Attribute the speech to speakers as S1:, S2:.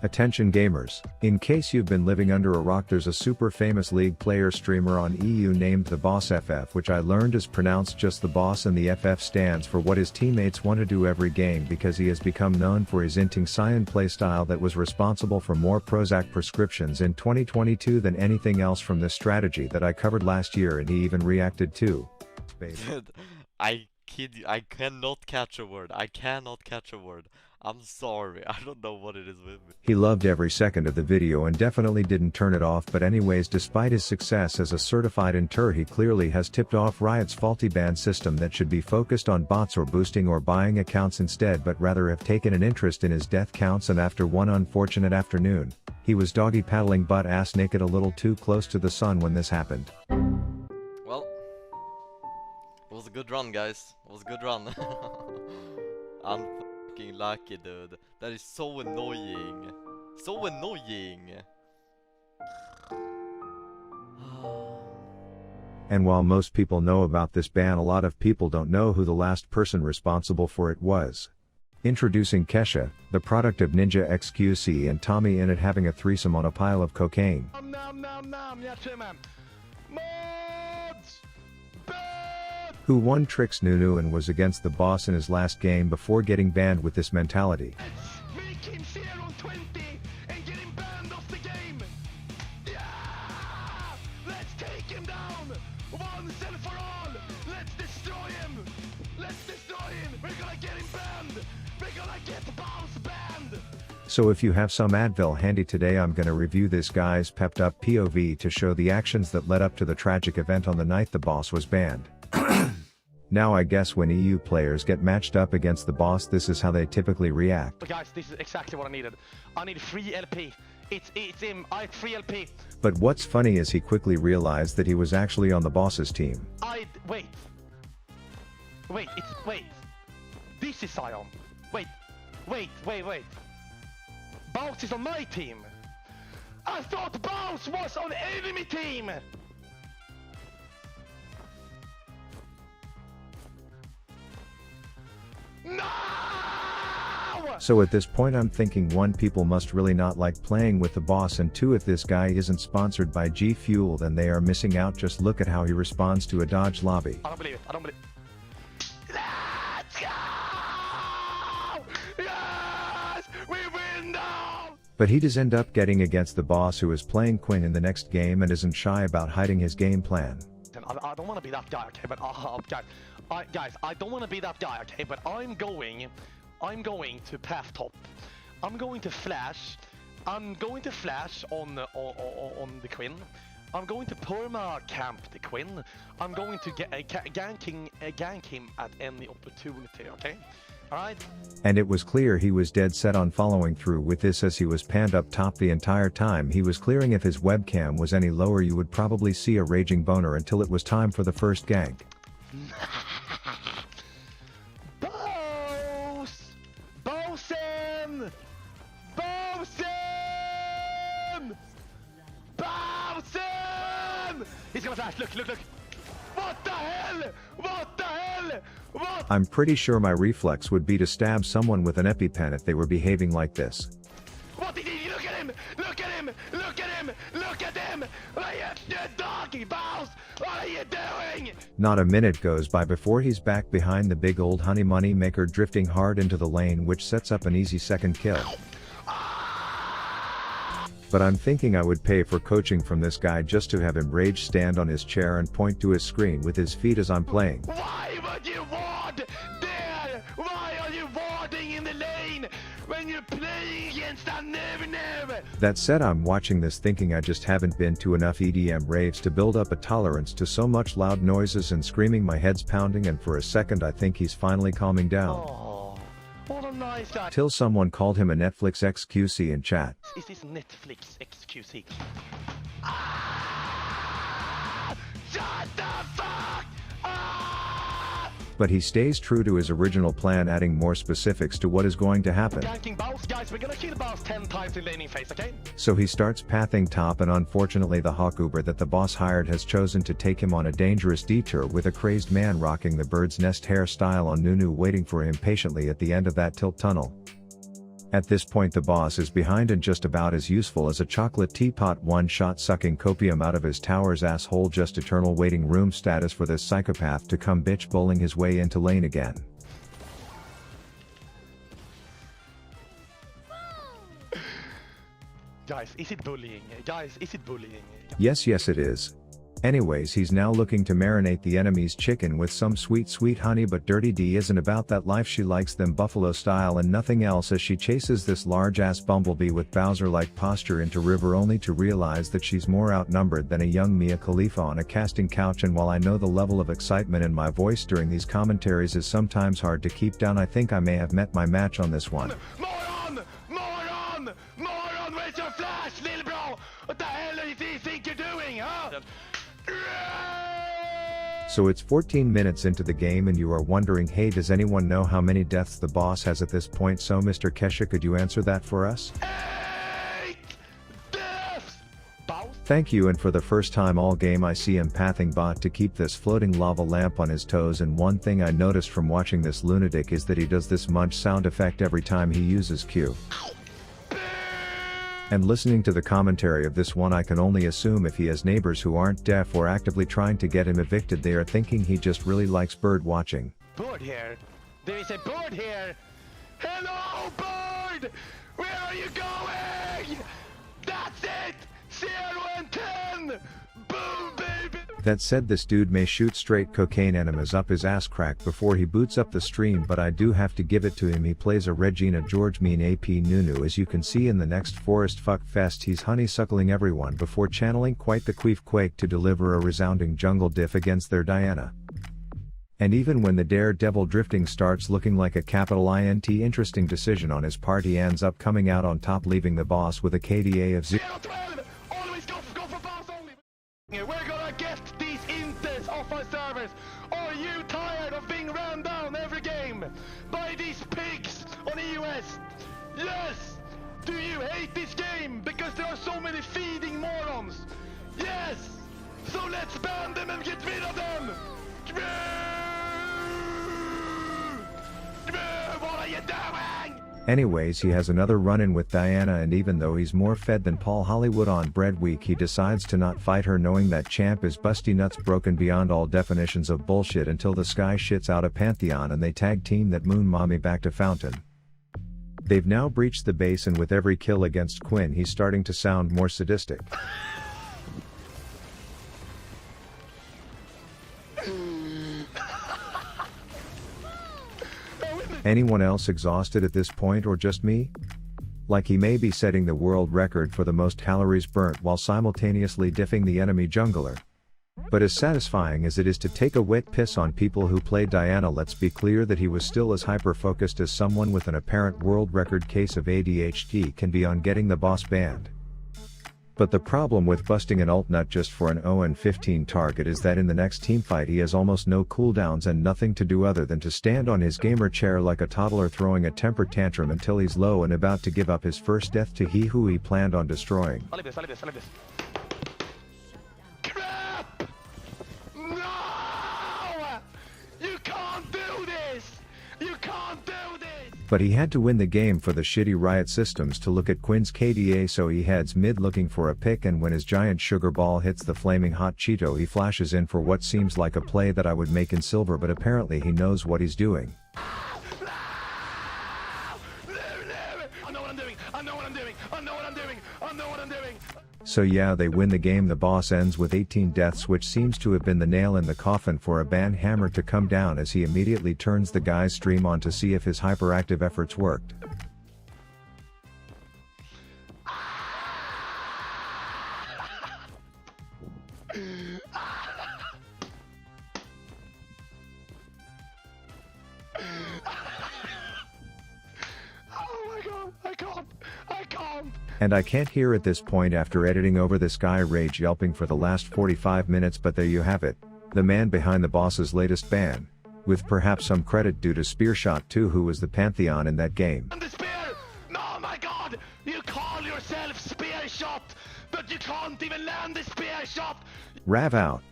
S1: Attention gamers, in case you've been living under a rock, there's a super famous League player streamer on EU named the Bausffs, which I learned is pronounced just the boss, and the FF stands for what his teammates want to do every game, because he has become known for his inting Cyan playstyle that was responsible for more Prozac prescriptions in 2022 than anything else from this strategy that I covered last year, and he even reacted to.
S2: Dude, I kid you, I cannot catch a word. I cannot catch a word. I'm sorry, I don't know what it is with me.
S1: He loved every second of the video and definitely didn't turn it off, but anyways, despite his success as a certified inter, he clearly has tipped off Riot's faulty ban system that should be focused on bots or boosting or buying accounts instead, but rather have taken an interest in his death counts, and after one unfortunate afternoon, he was doggy paddling butt ass naked a little too close to the sun when this happened.
S2: Well, it was a good run, guys. It was a good run. I'm fucking lucky, dude. That is so annoying. So annoying.
S1: And while most people know about this ban, a lot of people don't know who the last person responsible for it was. Introducing Kesha, the product of Ninja XQC and Tommy in it having a threesome on a pile of cocaine. Who won Tricks Nunu and was against the boss in his last game before getting banned with this mentality.
S3: Make him 0-20 and get him banned off the game. Yeah! Let's take him down once and for all. Let's destroy him. Let's destroy him. We're gonna get him banned. We're gonna get Bausffs banned.
S1: So if you have some Advil handy today, I'm gonna review this guy's pepped up POV to show the actions that led up to the tragic event on the night the boss was banned. Now I guess when EU players get matched up against the boss, this is how they typically react.
S3: But guys, this is exactly what I needed. I need free LP. It's him. I had free LP.
S1: But what's funny is he quickly realized that he was actually on the boss's team.
S3: Wait. This is Sion. Wait. Bausffs is on my team. I thought Bausffs was on enemy team. No!
S1: So at this point I'm thinking, one, people must really not like playing with the boss, and two, if this guy isn't sponsored by G Fuel, then they are missing out. Just look at how he responds to a dodge lobby.
S3: I don't believe it. Let's go! Yes! We win now!
S1: But he does end up getting against the boss, who is playing Quinn in the next game and isn't shy about hiding his game plan.
S3: I don't want to be that guy, okay, but guys, I don't want to be that guy, okay, but I'm going to path top. I'm going to flash on the Quinn. I'm going to perma camp the Quinn. I'm going to gank him at any opportunity, okay? Alright?
S1: And it was clear he was dead set on following through with this, as he was panned up top the entire time he was clearing. If his webcam was any lower, you would probably see a raging boner until it was time for the first gank.
S3: Bausffs! He's gonna flash, look! What the hell? What?
S1: I'm pretty sure my reflex would be to stab someone with an EpiPen if they were behaving like this.
S3: What did he? Look at him! Look at him! You doggy Bausffs! What are you doing?
S1: Not a minute goes by before he's back behind the big old honey money maker, drifting hard into the lane, which sets up an easy second kill. But I'm thinking I would pay for coaching from this guy just to have him rage stand on his chair and point to his screen with his feet as I'm playing.
S3: Why would you ward there? Why are you warding in the lane when you're playing against a never?
S1: That said, I'm watching this thinking I just haven't been to enough EDM raves to build up a tolerance to so much loud noises and screaming. My head's pounding, and for a second I think he's finally calming down.
S3: Oh, what a nice guy.
S1: Till someone called him a Netflix XQC in chat.
S3: Is this Netflix XQC? Shut the fuck up!
S1: But he stays true to his original plan, adding more specifics to what is going to happen.
S3: Ganking Bausffs, guys, we're gonna kill Bausffs 10 times in laning phase, okay?
S1: So he starts pathing top, and unfortunately the Hawkuber that the boss hired has chosen to take him on a dangerous detour, with a crazed man rocking the bird's nest hairstyle on Nunu waiting for him patiently at the end of that tilt tunnel. At this point the boss is behind and just about as useful as a chocolate teapot, one shot sucking copium out of his tower's asshole, just eternal waiting room status for this psychopath to come bitch bowling his way into lane again.
S3: Guys, is it bullying? Guys, is it bullying?
S1: Yes, it is. Anyways, he's now looking to marinate the enemy's chicken with some sweet honey, but Dirty D isn't about that life. She likes them buffalo style and nothing else, as she chases this large ass bumblebee with Bowser-like posture into river, only to realize that she's more outnumbered than a young Mia Khalifa on a casting couch. And while I know the level of excitement in my voice during these commentaries is sometimes hard to keep down, I think I may have met my match on this one.
S3: Moron! Where's your flash, little bro? What the hell do you think you're doing, huh?
S1: So it's 14 minutes into the game and you are wondering, hey, does anyone know how many deaths the boss has at this point? So Mr. Kesha, could you answer that for us?
S3: 8 deaths! Bausffs?
S1: Thank you. And for the first time all game I see him pathing bot to keep this floating lava lamp on his toes, and one thing I noticed from watching this lunatic is that he does this munch sound effect every time he uses Q. And listening to the commentary of this one, I can only assume if he has neighbors who aren't deaf or actively trying to get him evicted, they are thinking he just really likes bird watching.
S3: Bird here? There is a bird here! Hello, bird! Where are you going? That's it! 0 and 10! Boom, baby!
S1: That said, this dude may shoot straight cocaine enemas up his ass crack before he boots up the stream, but I do have to give it to him. He plays a Regina George mean AP Nunu. As you can see in the next Forest Fuck Fest, he's honeysuckling everyone before channeling quite the queef quake to deliver a resounding jungle diff against their Diana. And even when the daredevil drifting starts looking like a capital INT interesting decision on his part, he ends up coming out on top, leaving the boss with a KDA of 0.
S3: 0-12! Always go for boss only! We're gonna get these intes off our servers! Are you tired of being ran down every game by these pigs on EUS? Yes! Do you hate this game because there are so many feeding morons? Yes! So let's ban them and get rid of them! What are you doing?
S1: Anyways, he has another run-in with Diana, and even though he's more fed than Paul Hollywood on Bread Week, he decides to not fight her, knowing that champ is busty nuts broken beyond all definitions of bullshit, until the sky shits out a Pantheon and they tag team that moon mommy back to Fountain. They've now breached the base, and with every kill against Quinn he's starting to sound more sadistic. Anyone else exhausted at this point, or just me? Like he may be setting the world record for the most calories burnt while simultaneously diffing the enemy jungler. But as satisfying as it is to take a wet piss on people who play Diana, let's be clear that he was still as hyper-focused as someone with an apparent world record case of ADHD can be on getting the boss banned. But the problem with busting an ult nut just for an 0-15 target is that in the next teamfight he has almost no cooldowns and nothing to do other than to stand on his gamer chair like a toddler throwing a temper tantrum until he's low and about to give up his first death to he who he planned on destroying.
S3: I like this. Crap! No! You can't do this! You can't do this!
S1: But he had to win the game for the shitty Riot Systems to look at Quinn's KDA, so he heads mid looking for a pick, and when his giant sugar ball hits the flaming hot Cheeto, he flashes in for what seems like a play that I would make in silver, but apparently he knows what he's doing. So yeah, they win the game. The boss ends with 18 deaths, which seems to have been the nail in the coffin for a ban hammer to come down, as he immediately turns the guy's stream on to see if his hyperactive efforts worked. And I can't hear at this point after editing over this guy rage yelping for the last 45 minutes, but there you have it, the man behind the boss's latest ban, with perhaps some credit due to Spearshot 2, who was the Pantheon in that game.
S3: And the spear! Oh my god! You call yourself Spearshot, but you can't even land the Spearshot!
S1: Rav out.